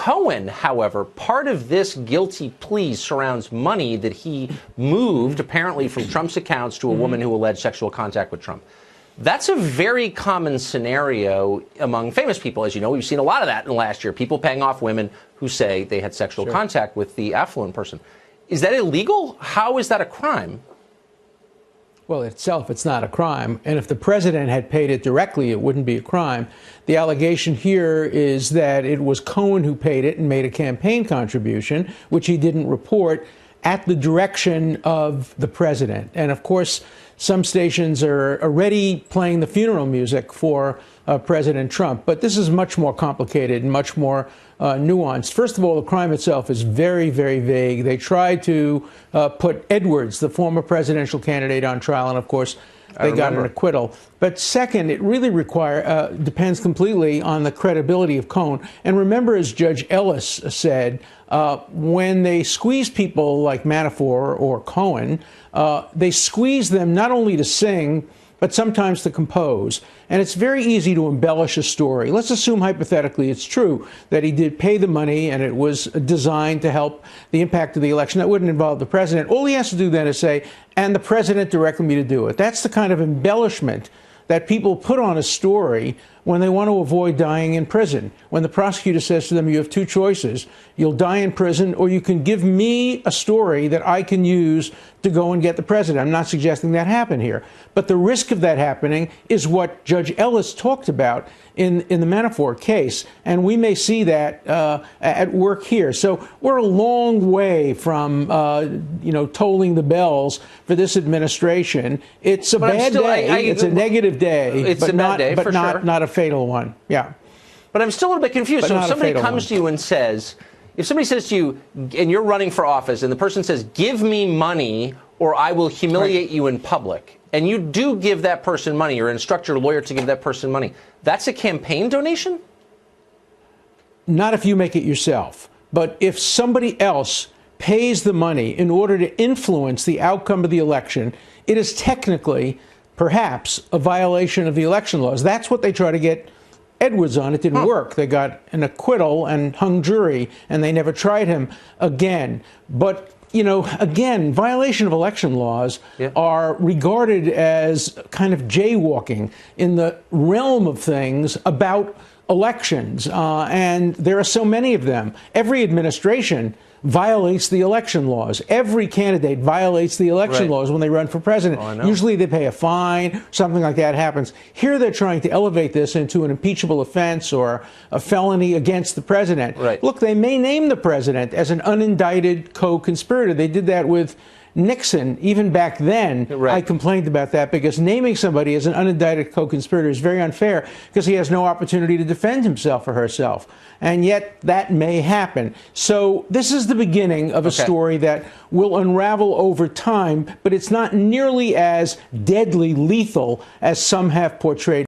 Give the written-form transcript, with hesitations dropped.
Cohen, however, part of this guilty plea surrounds money that he moved, apparently from Trump's accounts, to a woman who alleged sexual contact with Trump. That's a very common scenario among famous people. As you know, we've seen a lot of that in the last year. People paying off women who say they had sexual contact with the affluent person. Is that illegal? How is that a crime? Well, itself, it's not a crime. And if the president had paid it directly, it wouldn't be a crime. The allegation here is that it was Cohen who paid it and made a campaign contribution, which he didn't report, at the direction of the president. And of course, some stations are already playing the funeral music for President Trump. But this is much more complicated and much more nuanced. First of all, the crime itself is very, very vague. They tried to put Edwards, the former presidential candidate, on trial, and of course, they got an acquittal. But second, it really depends completely on the credibility of Cohen. And remember, as Judge Ellis said, when they squeeze people like Manafort or Cohen, they squeeze them not only to sing, but sometimes to compose. And it's very easy to embellish a story. Let's assume hypothetically it's true that he did pay the money and it was designed to help the impact of the election. That wouldn't involve the president. All he has to do then is say, and the president directed me to do it. That's the kind of embellishment that people put on a story when they want to avoid dying in prison. When the prosecutor says to them, you have two choices. You'll die in prison, or you can give me a story that I can use to go and get the president. I'm not suggesting that happened here. But the risk of that happening is what Judge Ellis talked about in the Manafort case. And we may see that at work here. So we're a long way from, tolling the bells for this administration. It's a bad day. It's a negative day. It's a bad day, for sure. Not a fatal one. Yeah. But I'm still a little bit confused. So if somebody comes to you and says, if somebody says to you, and you're running for office, and the person says, give me money or I will humiliate you in public, and you do give that person money or instruct your lawyer to give that person money, that's a campaign donation? Not if you make it yourself. But if somebody else pays the money in order to influence the outcome of the election, it is technically, perhaps, a violation of the election laws. That's what they try to get Edwards on. It didn't work. They got an acquittal and hung jury, and they never tried him again. But, again, violation of election laws are regarded as kind of jaywalking in the realm of things about elections. And there are so many of them. Every administration violates the election laws. Every candidate violates the election laws when they run for president. Usually they pay a fine, something like that happens. Here they're trying to elevate this into an impeachable offense or a felony against the president. Look, they may name the president as an unindicted co-conspirator. They did that with Nixon. Even back then, I complained about that because naming somebody as an unindicted co-conspirator is very unfair because he has no opportunity to defend himself or herself. And yet that may happen. So this is the beginning of a story that will unravel over time, but it's not nearly as deadly lethal as some have portrayed.